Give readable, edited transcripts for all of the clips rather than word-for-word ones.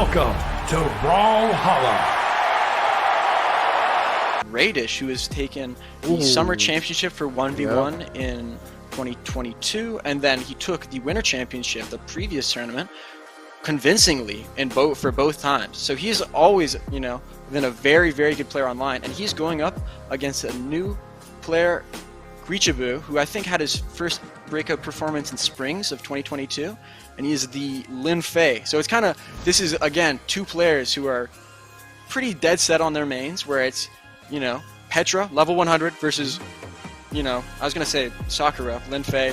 Welcome to Brawlhalla. Raydish, who has taken the Summer Championship for 1v1 in 2022, and then he took the Winter Championship, the previous tournament, convincingly for both times. So he's always, been a very, very good player online, and he's going up against a new player, Guichabou, who I think had his first breakout performance in Springs of 2022, and he is the Lin Fei. So it's kind of, this is, again, two players who are pretty dead set on their mains, where it's, Petra, level 100, versus, I was going to say Sakura, Lin Fei.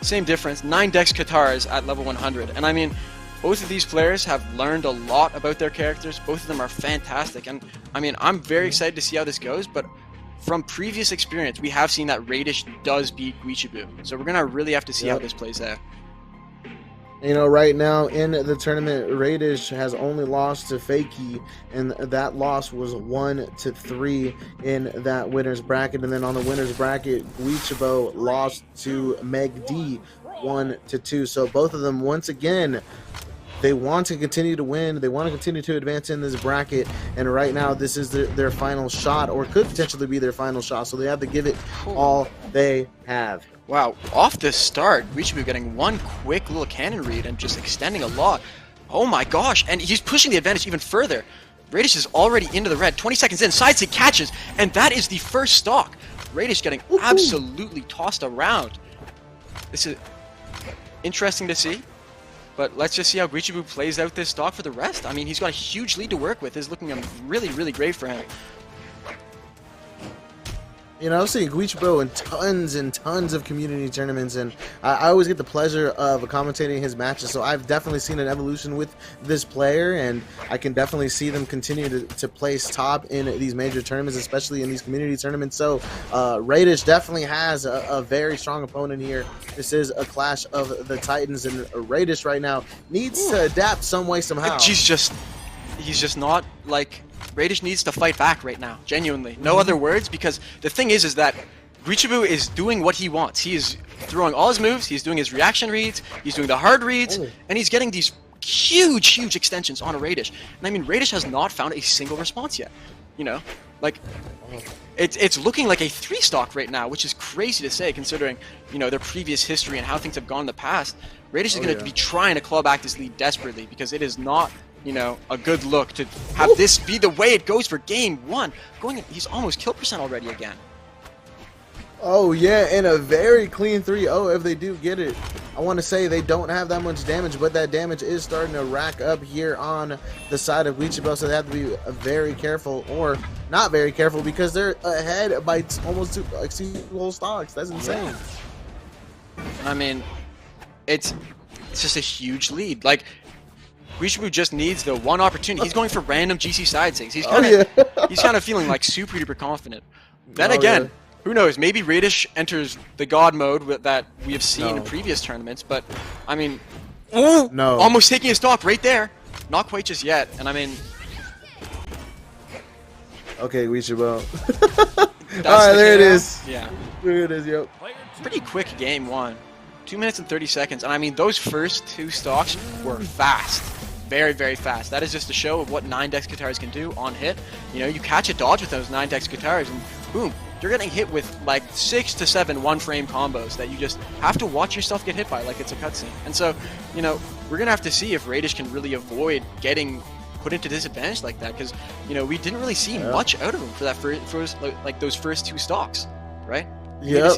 Same difference, 9 Dex Katars at level 100. And I mean, both of these players have learned a lot about their characters. Both of them are fantastic. And I mean, I'm very excited to see how this goes, but from previous experience, we have seen that Raydish does beat Guichabou. So we're going to really have to see how this plays out. Right now in the tournament, Raydish has only lost to Fakey, and that loss was 1-3 in that winner's bracket. And then on the winner's bracket, Guichabou lost to Meg D 1-2. So both of them, once again, they want to continue to win. They want to continue to advance in this bracket. And right now, this is their final shot, or could potentially be their final shot. So they have to give it all they have. Wow, off the start, Guichabou getting one quick little cannon read and just extending a lot. Oh my gosh, and he's pushing the advantage even further. Raydish is already into the red, 20 seconds in, side stick catches, and that is the first stock. Raydish getting absolutely tossed around. This is interesting to see, but let's just see how Guichabou plays out this stock for the rest. I mean, he's got a huge lead to work with. It's looking really, really great for him. I've seen Guichabou in tons and tons of community tournaments, and I always get the pleasure of commentating his matches, so I've definitely seen an evolution with this player, and I can definitely see them continue to place top in these major tournaments, especially in these community tournaments. So Raydish definitely has a very strong opponent here. This is a clash of the Titans, and Raydish right now needs to adapt some way, somehow. He's just not like... Raydish needs to fight back right now, genuinely. No other words, because the thing is that Guichabou is doing what he wants. He is throwing all his moves, he's doing his reaction reads, he's doing the hard reads, and he's getting these huge extensions on a Raydish. And I mean, Raydish has not found a single response yet. It's looking like a 3-stock right now, which is crazy to say considering, their previous history and how things have gone in the past. Raydish is going to be trying to claw back this lead desperately, because it is not... a good look to have this be the way it goes for game 1. He's almost kill percent already again. Oh yeah, and a very clean 3-0 if they do get it. I want to say they don't have that much damage, but that damage is starting to rack up here on the side of Guichabou, so they have to be very careful, or not very careful, because they're ahead by almost 2 whole stocks. That's insane. I mean, it's just a huge lead. Like, Guichabou just needs the one opportunity. He's going for random GC side stakes. He's kind of feeling like super duper confident. Then again, who knows? Maybe Raydish enters the god mode that we have seen in previous tournaments. But I mean, almost taking a stock right there. Not quite just yet. And I mean, okay, Guichabou. All right, there it is. Yeah, there it is. Yep. Pretty quick game 1. 2 minutes and 30 seconds. And I mean, those first 2 stocks were fast. Very, very fast. That is just a show of what 9 Dex Katars can do on hit. You catch a dodge with those 9 Dex Katars, and boom, you're getting hit with like 6 to 7 one-frame combos that you just have to watch yourself get hit by like it's a cutscene. And so, we're going to have to see if Raydish can really avoid getting put into disadvantage like that, because, we didn't really see much out of him for that first like those first 2 stocks, right? Yeah,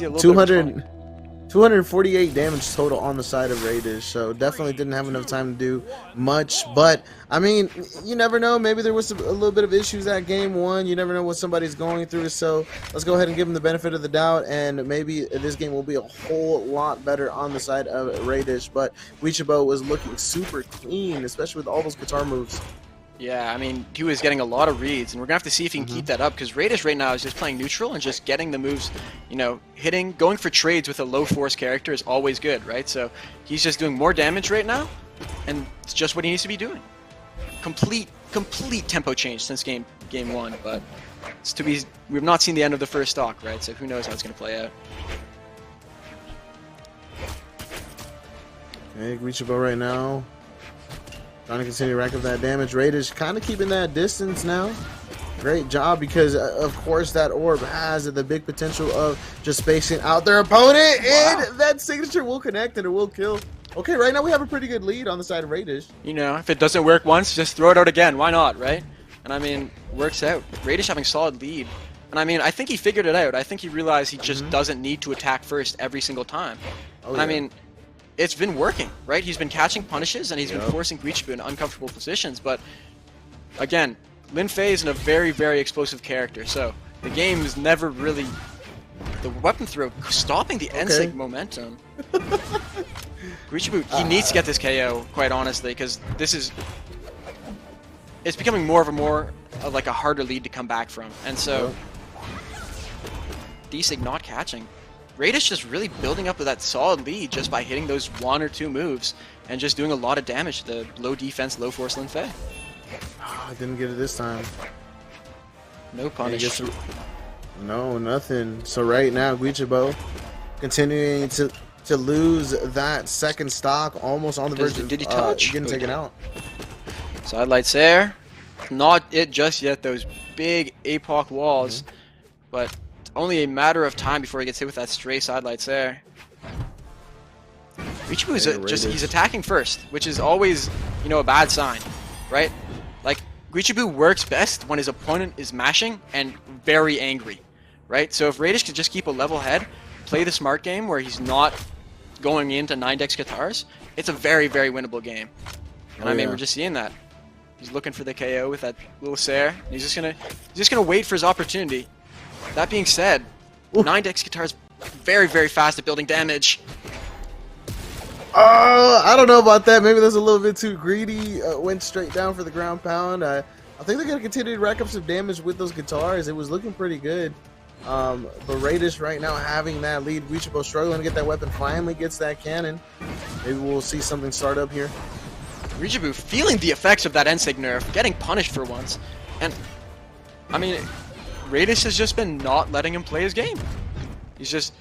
248 damage total on the side of Raydish, so definitely didn't have enough time to do much. But I mean, you never know. Maybe there was a little bit of issues at game 1. You never know what somebody's going through. So let's go ahead and give him the benefit of the doubt, and maybe this game will be a whole lot better on the side of Raydish. But Guichabou was looking super clean, especially with all those guitar moves. Yeah, I mean, he was getting a lot of reads, and we're going to have to see if he can keep that up, because Raydish right now is just playing neutral and just getting the moves, hitting, going for trades with a low force character is always good, right? So he's just doing more damage right now, and it's just what he needs to be doing. Complete tempo change since game 1, but we've not seen the end of the first stock, right? So who knows how it's going to play out. Okay, Guichabou right now Trying to continue to rack up that damage. Raydish kind of keeping that distance now. Great job, because of course that orb has the big potential of just spacing out their opponent. Wow. And that signature will connect and it will kill. Okay, right now we have a pretty good lead on the side of Raydish. You know, if it doesn't work once, just throw it out again. Why not, right? And I mean, works out. Raydish having solid lead. And I mean, I think he figured it out. I think he realized he just doesn't need to attack first every single time. Oh, and yeah. I mean, it's been working, right? He's been catching punishes and he's been forcing Guichabou in uncomfortable positions. But again, Lin Fei is a very, very explosive character. So the game is never really the weapon throw stopping the NSYNC momentum. Guichabou, he needs to get this KO, quite honestly, because this is it's becoming more of like a harder lead to come back from. And so D-Sig not catching. Raydish just really building up with that solid lead just by hitting those 1 or 2 moves and just doing a lot of damage to the low defense, low force Lin Fei. I didn't get it this time. No punish. No, nothing. So right now, Guichabou continuing to lose that second stock, almost on the verge of did he touch? getting taken out. Side lights there. Not it just yet, those big APOC walls. But it's only a matter of time before he gets hit with that stray side lights there. Guichabou is he's attacking first, which is always, you know, a bad sign, right? Like, Guichabou works best when his opponent is mashing and very angry, right? So if Raydish could just keep a level head, play the smart game where he's not going into 9-dex guitars, it's a very, very winnable game. And I mean, we're just seeing that. He's looking for the KO with that little Sair. He's just gonna wait for his opportunity. That being said, 9-dex guitars very, very fast at building damage. I don't know about that. Maybe that's a little bit too greedy. Went straight down for the ground pound. I think they're gonna continue to rack up some damage with those guitars. It was looking pretty good. But Raydish right now having that lead. Guichabou struggling to get that weapon. Finally gets that cannon. Maybe we'll see something start up here. Guichabou feeling the effects of that NSYNC nerf, getting punished for once. And, I mean, Raydish has just been not letting him play his game. He's just,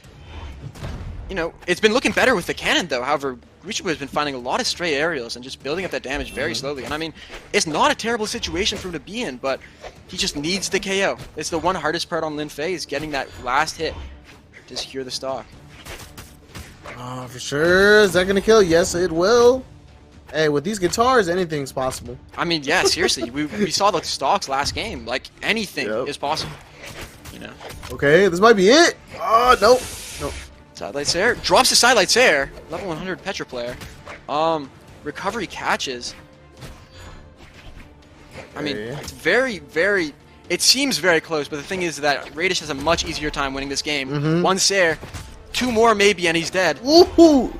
you know, it's been looking better with the cannon though. However, Guichabou has been finding a lot of stray aerials and just building up that damage very slowly. And I mean, it's not a terrible situation for him to be in, but he just needs the KO. It's the one hardest part on Lin Fei is getting that last hit to secure the stock. Oh, for sure. Is that going to kill? Yes, it will. Hey, with these guitars, anything's possible. I mean, yeah, seriously. we saw the stocks last game. Like, anything is possible. You know. Okay, this might be it. Oh, nope. Nope. Sidelights there. Drops the sidelights there. Level 100 Petra player. Recovery catches. I mean, it's very, very... It seems very close, but the thing is that Raydish has a much easier time winning this game. One Sair, 2 more maybe, and he's dead. Woohoo!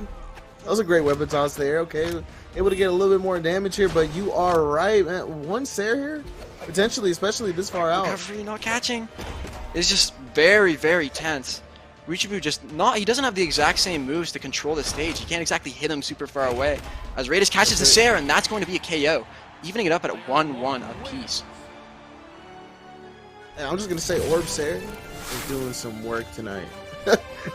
That was a great weapon toss there. Okay, able to get a little bit more damage here, but you are right, man. 1 Sair here? Potentially, especially this far out. Recovery not catching. It's just very, very tense. Guichabou just he doesn't have the exact same moves to control the stage. He can't exactly hit him super far away. As Raydish catches the Sair, and that's going to be a KO. Evening it up at a 1-1 apiece. And I'm just going to say Orb Sair is doing some work tonight.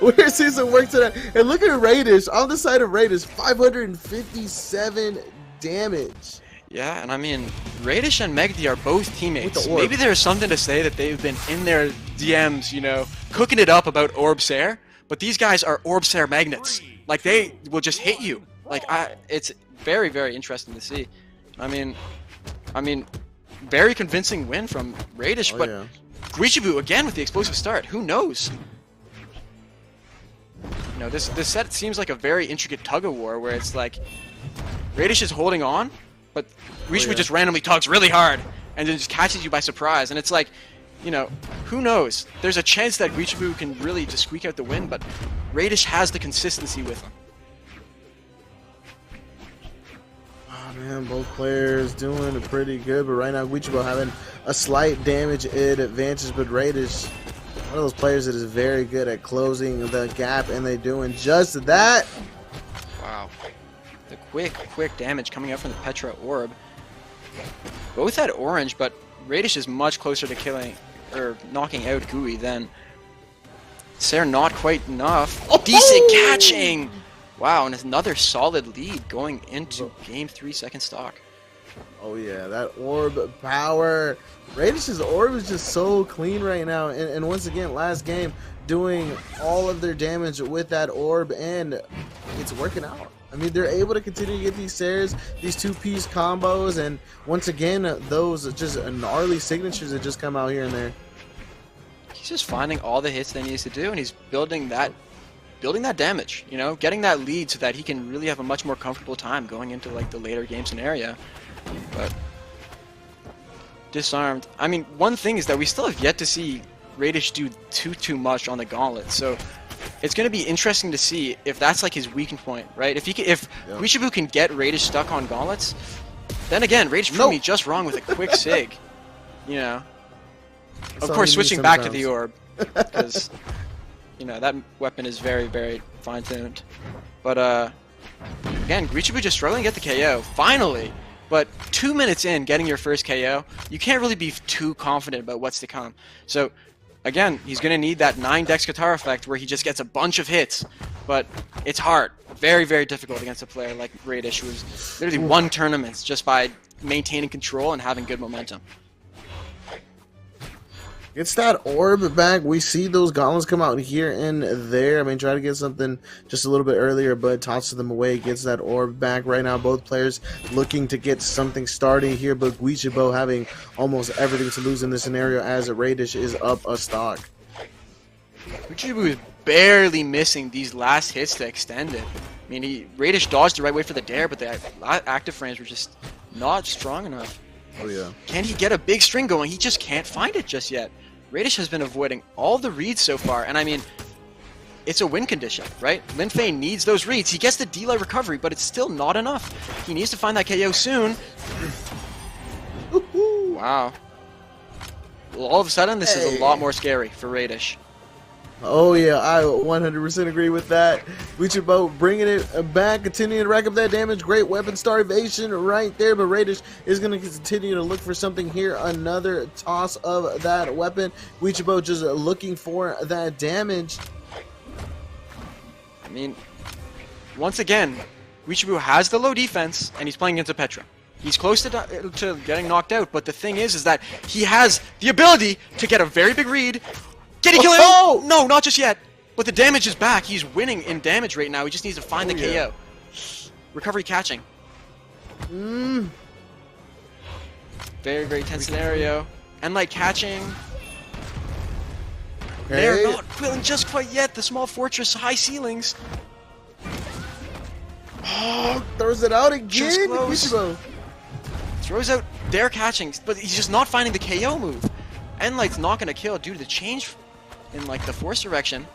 We're seeing some work tonight. And look at Raydish. On the side of Raydish, 557 damage. Yeah, and I mean, Raydish and Megdi are both teammates. The orb. Maybe there's something to say that they've been in their DMs, you know, cooking it up about Orb Sair, but these guys are Orb Sair magnets. Like, they will just hit you. Like, it's very, very interesting to see. I mean, very convincing win from Raydish, but Guichabou again with the explosive start. Who knows? You know, this set seems like a very intricate tug-of-war where it's like Raydish is holding on, but Guichabou just randomly tugs really hard and then just catches you by surprise. And it's like, you know, who knows? There's a chance that Guichabou can really just squeak out the win, but Raydish has the consistency with him. Oh man, both players doing pretty good, but right now Guichabou having a slight damage advantage, but Raydish, one of those players that is very good at closing the gap, and they're doing just that. Wow. The quick damage coming out from the Petra Orb. Both had orange, but Raydish is much closer to killing or knocking out Gui than Sair. Not quite enough. Decent catching! Wow, and another solid lead going into game 3 second stock. Oh yeah, that orb power. Raydish's orb is just so clean right now, and once again, last game doing all of their damage with that orb, and it's working out. I mean, they're able to continue to get these Sares, these two-piece combos, and once again, those just gnarly signatures that just come out here and there. He's just finding all the hits that he needs to do, and he's building that damage, you know, getting that lead so that he can really have a much more comfortable time going into like the later game scenario. But disarmed. I mean, one thing is that we still have yet to see Raydish do too much on the gauntlet, so it's going to be interesting to see if that's like his weakened point, right? If Guichabou can get Raydish stuck on gauntlets, then again, Raydish proved me just wrong with a quick sig, you know. Of course, switching back to the orb, because you know that weapon is very, very fine-tuned. But again, Guichabou just struggling to get the KO finally. But 2 minutes in, getting your first KO, you can't really be too confident about what's to come. So again, he's going to need that 9 Dex guitar effect where he just gets a bunch of hits. But it's hard, very, very difficult against a player like Raydish, who has literally won tournaments just by maintaining control and having good momentum. Gets that orb back. We see those gauntlets come out here and there. I mean, try to get something just a little bit earlier, but tosses them away. Gets that orb back. Right now, both players looking to get something starting here, but Guichabou having almost everything to lose in this scenario as Raydish is up a stock. Guichabou is barely missing these last hits to extend it. I mean, Raydish dodged the right way for the dare, but the active frames were just not strong enough. Oh yeah. Can he get a big string going? He just can't find it just yet. Raydish has been avoiding all the reads so far, and I mean, it's a win condition, right? Linfei needs those reads. He gets the delay recovery, but it's still not enough. He needs to find that KO soon. Wow. Well, all of a sudden, this is a lot more scary for Raydish. Oh yeah, I 100% agree with that. Guichabou bringing it back, continuing to rack up that damage. Great weapon starvation right there, but Raydish is going to continue to look for something here. Another toss of that weapon. Guichabou just looking for that damage. I mean, once again, Guichabou has the low defense, and he's playing against a Petra. He's close to getting knocked out, but the thing is that he has the ability to get a very big read. Can he kill him? Oh! No, not just yet. But the damage is back. He's winning in damage right now. He just needs to find the KO. Recovery catching. Very, very tense scenario. And like catching. Okay. They're not quilling just quite yet. The small fortress, high ceilings. Oh, throws it out again. Guichabou throws out their catching, but he's just not finding the KO move. And like not gonna kill due to the change in like the force direction.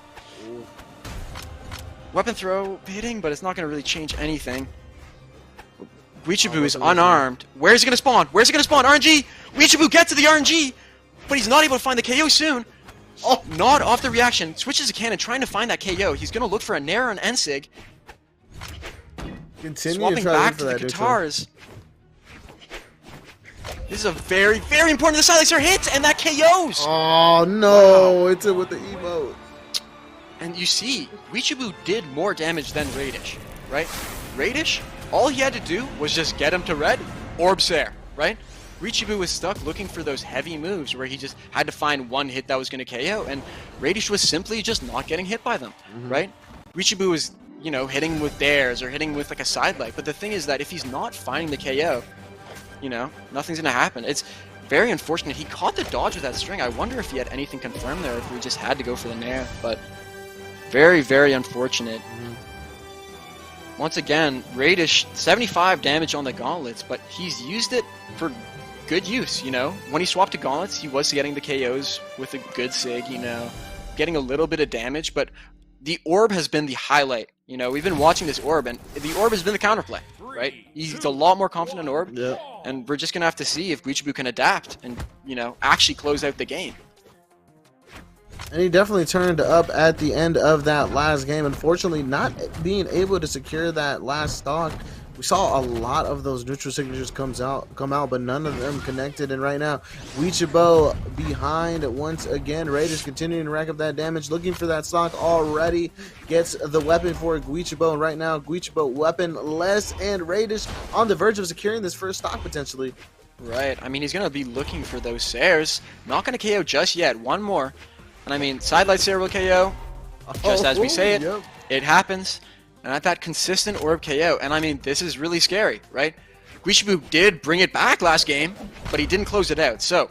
Weapon throw hitting, but it's not gonna really change anything. Guichabou is unarmed. Where's he gonna spawn? Where's he gonna spawn? RNG! Guichabou gets to the RNG, but he's not able to find the KO soon. Oh, not off the reaction. Switches to cannon, trying to find that KO. He's gonna look for a Nair and Ensig. Swapping back to the guitars. This is a very, very important. The silencer hits, and that KOs! Oh, no. Wow. It's it with the emote. And you see, Guichabou did more damage than Raydish, right? Raydish, all he had to do was just get him to red, orb Sair, right? Guichabou was stuck looking for those heavy moves where he just had to find one hit that was going to KO, and Raydish was simply just not getting hit by them, right? Guichabou was, you know, hitting with dares or hitting with like a side light, but the thing is that if he's not finding the KO, you know, nothing's gonna happen. It's very unfortunate. He caught the dodge with that string. I wonder if he had anything confirmed there, if we just had to go for the Nair, but very, very unfortunate. Once again, Raydish, 75 damage on the gauntlets, but he's used it for good use, you know? When he swapped to gauntlets, he was getting the KOs with a good sig, you know, getting a little bit of damage, but the orb has been the highlight. You know, we've been watching this orb, and the orb has been the counterplay, right? He's a lot more confident in orb, and we're just going to have to see if Guichabou can adapt and, you know, actually close out the game. And he definitely turned up at the end of that last game. Unfortunately, not being able to secure that last stock We saw a lot of those neutral signatures come out, but none of them connected. And right now, Guichabou behind once again. Raydish continuing to rack up that damage, looking for that stock already. Gets the weapon for Guichabou, and right now, Guichabou weaponless, and Raydish on the verge of securing this first stock potentially. Right. I mean, he's gonna be looking for those Sares. Not gonna KO just yet. One more, and I mean, sidelight Sare will KO. Just as we say it, Yep. it happens. And at that consistent orb KO, and I mean, this is really scary, right? Guichabou did bring it back last game, but he didn't close it out. So,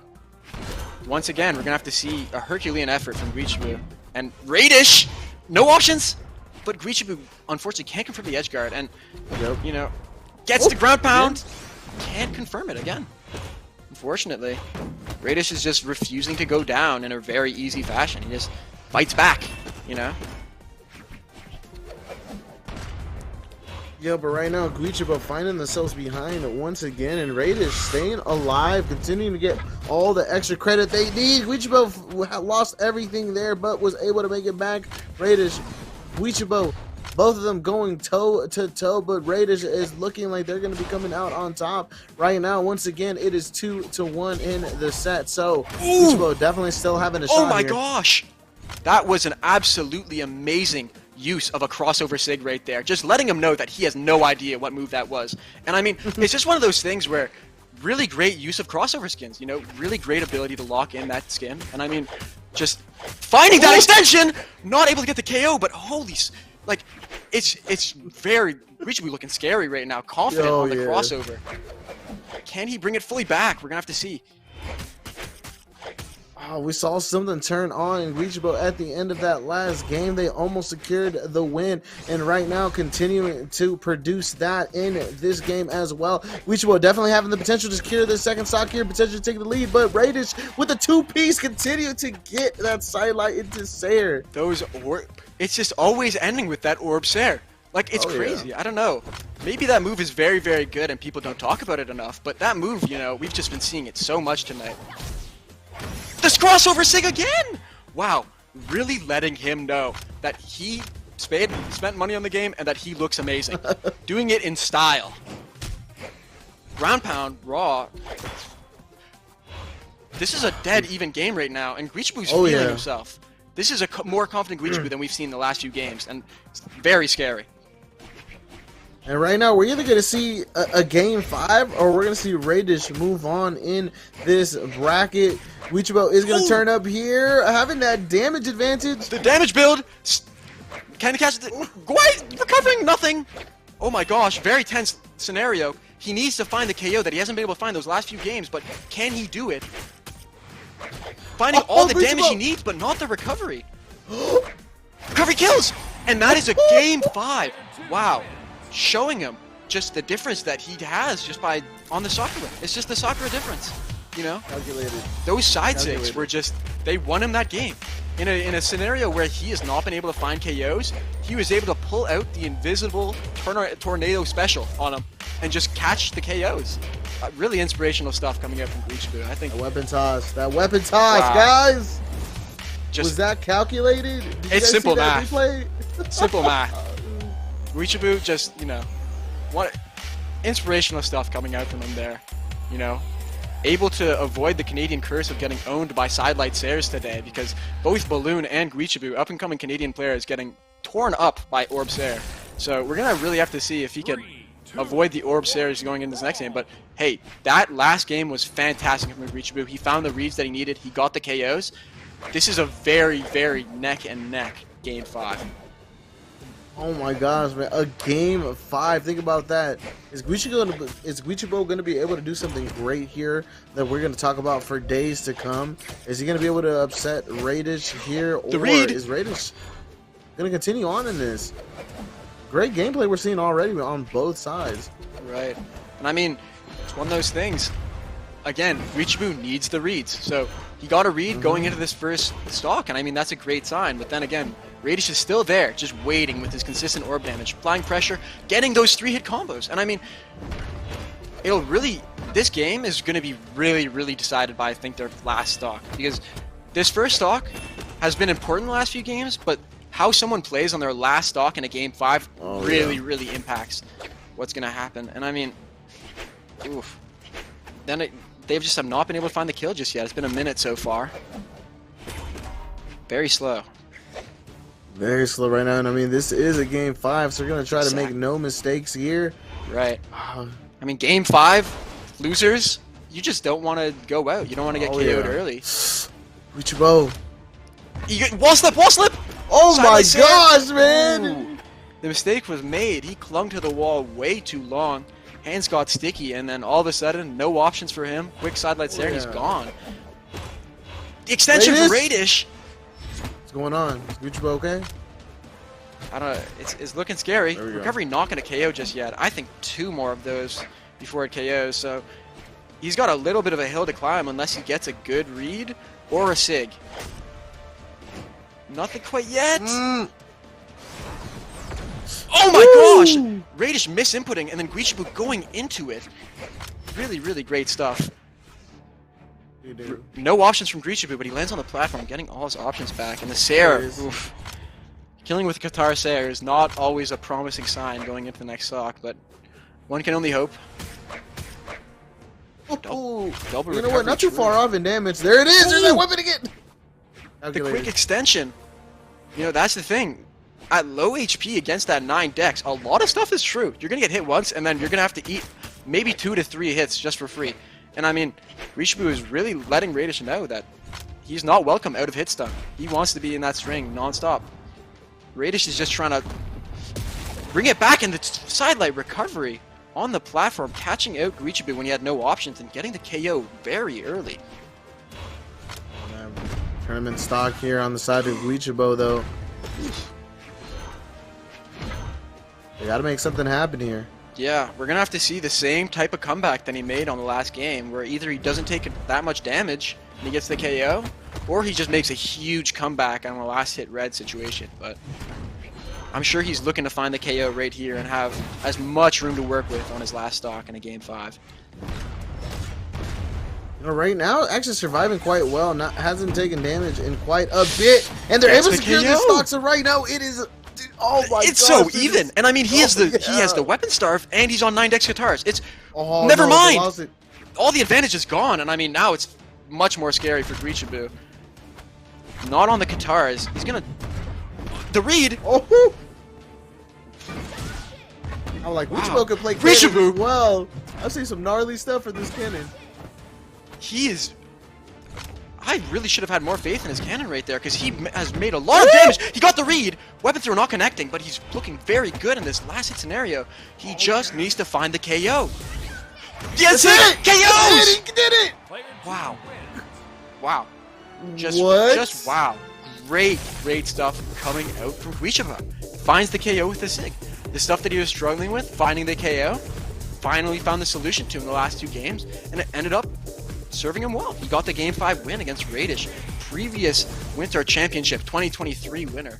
once again, we're going to have to see a Herculean effort from Guichabou. And Raydish, no options, but Guichabou, unfortunately, can't confirm the edge guard, and, you know, gets the ground pound, can't confirm it again. Unfortunately, Raydish is just refusing to go down in a very easy fashion. He just fights back, you know? Yeah, but right now, Guichabou finding themselves behind once again, and Raydish staying alive, continuing to get all the extra credit they need. Guichabou lost everything there, but was able to make it back. Raydish, Guichabou, both of them going toe to toe, but Raydish is looking like they're going to be coming out on top right now. Once again, it is 2-1 in the set, so Guichabou definitely still having a shot. Oh my here. gosh! That was an absolutely amazing use of a crossover sig right there, just letting him know that he has no idea what move that was. And I mean, it's just one of those things where really great use of crossover skins, you know, really great ability to lock in that skin. And I mean, just finding that extension, not able to get the KO, but holy, like, it's very Guichabou looking scary right now, confident on the crossover. Can he bring it fully back? We're gonna have to see. Oh, we saw something turn on in Guichabou at the end of that last game. They almost secured the win, and right now continuing to produce that in this game as well. Guichabou definitely having the potential to secure the second stock here, potentially taking the lead, but Raydish with the two-piece continue to get that sidelight into Sare. It's just always ending with that orb Sare. Like, it's crazy. I don't know. Maybe that move is very, very good and people don't talk about it enough, but that move, you know, we've just been seeing it so much tonight. This crossover sig again! Wow, really letting him know that he spent money on the game and that he looks amazing. Doing it in style. Ground pound, raw. This is a dead even game right now, and Guichabou's feeling himself. This is a more confident Guichabou than we've seen in the last few games, and it's very scary. And right now, we're either going to see a game 5, or we're going to see Raydish move on in this bracket. Guichabou is going to turn up here, having that damage advantage. The damage build! Can he catch the... Why? Recovering nothing! Oh my gosh, very tense scenario. He needs to find the KO that he hasn't been able to find those last few games, but can he do it? Finding all the damage he needs, but not the recovery. Recovery kills! And that is a game 5. Wow. Showing him just the difference that he has just by on the Sakura. It's just the Sakura difference, you know. Calculated. Those side sigs were just, they won him that game. In a scenario where he has not been able to find KOs, he was able to pull out the invisible tornado special on him and just catch the KOs. Really inspirational stuff coming out from Guichabou. I think that weapon toss, guys. Was that calculated? It's simple math. Simple math. Guichabou just, you know, what inspirational stuff coming out from him there, you know. Able to avoid the Canadian curse of getting owned by sidelight Sares today, because both Balloon and Guichabou, up-and-coming Canadian players, getting torn up by Orb Sare. So we're going to really have to see if he can avoid the Orb Sares going into this next game. But hey, that last game was fantastic from Guichabou. He found the reads that he needed. He got the KOs. This is a very, very neck-and-neck game 5. Oh my gosh, man. A game 5. Think about that. Is Guichabou going to be able to do something great here that we're going to talk about for days to come? Is he going to be able to upset Raydish here? Or is Raydish going to continue on in this? Great gameplay we're seeing already on both sides. Right. And I mean, it's one of those things. Again, Guichabou needs the reads. So he got a read going into this first stock, and I mean, that's a great sign. But then again, Raydish is still there, just waiting with his consistent orb damage, applying pressure, getting those 3-hit combos. And I mean, it'll really, this game is going to be really, really decided by, I think, their last stock. Because this first stock has been important in the last few games, but how someone plays on their last stock in a game 5 really impacts. what's going to happen. And I mean, oof. They've just have not been able to find the kill just yet. It's been a minute so far. Very slow. Very slow right now. And I mean, this is a game 5, so we're going to try to make no mistakes here. Right. I mean, game 5, losers, you just don't want to go out. You don't want to get KO'd early. Guichabou. You get wall slip, wall slip! Oh my gosh, man! Ooh. The mistake was made. He clung to the wall way too long. Hands got sticky, and then all of a sudden, no options for him. Quick side lights there, and he's gone. The extension for Raydish. What's going on? Is Guichabou okay? I don't know. It's looking scary. Recovery not going to KO just yet. I think 2 more of those before it KOs. So he's got a little bit of a hill to climb unless he gets a good read or a sig. Nothing quite yet. Oh my gosh! Raydish misinputting and then Guichabou going into it. Really, really great stuff. No options from Guichabou, but he lands on the platform, getting all his options back. And the Sair, oof. Killing with Qatar Sair is not always a promising sign going into the next stock, but one can only hope. Double you know what? Not too far off in damage. There it is! There's that weapon again! The quick extension. You know, that's the thing. At low HP against that 9 dex, a lot of stuff is true. You're going to get hit once, and then you're going to have to eat maybe 2 to 3 hits just for free. And I mean, Guichabou is really letting Raydish know that he's not welcome out of hit stun. He wants to be in that string non-stop. Raydish is just trying to bring it back in the sidelight recovery on the platform, catching out Guichabou when he had no options and getting the KO very early. Tournament stock here on the side of Guichabou, though. They gotta make something happen here. Yeah, we're gonna have to see the same type of comeback that he made on the last game, where either he doesn't take that much damage and he gets the KO, or he just makes a huge comeback on the last hit red situation. But I'm sure he's looking to find the KO right here and have as much room to work with on his last stock in a game 5. You know, right now, actually surviving quite well. Hasn't taken damage in quite a bit, and they're able to secure the stock. So right now, it is. Oh my god! It's so even, and I mean he has the weapon starve, and he's on 9 dex guitars. It's never mind. All the advantage is gone, and I mean now it's much more scary for Guichabou. Not on the guitars. He's gonna the read. Oh. I'm like Guichabou can play Guichabou. Well, I see some gnarly stuff for this cannon. He is. I really should have had more faith in his cannon right there, because he has made a lot of damage. He got the read. Weapon throw not connecting, but he's looking very good in this last hit scenario. He just needs to find the KO. Yes, it! KOs! He did it! Wow. Wow. Just wow. Great stuff coming out from Guichabou. Finds the KO with the sig. The stuff that he was struggling with, finding the KO, finally found the solution to in the last 2 games, and it ended up serving him well. He got the Game 5 win against Raydish, previous Winter Championship 2023 winner.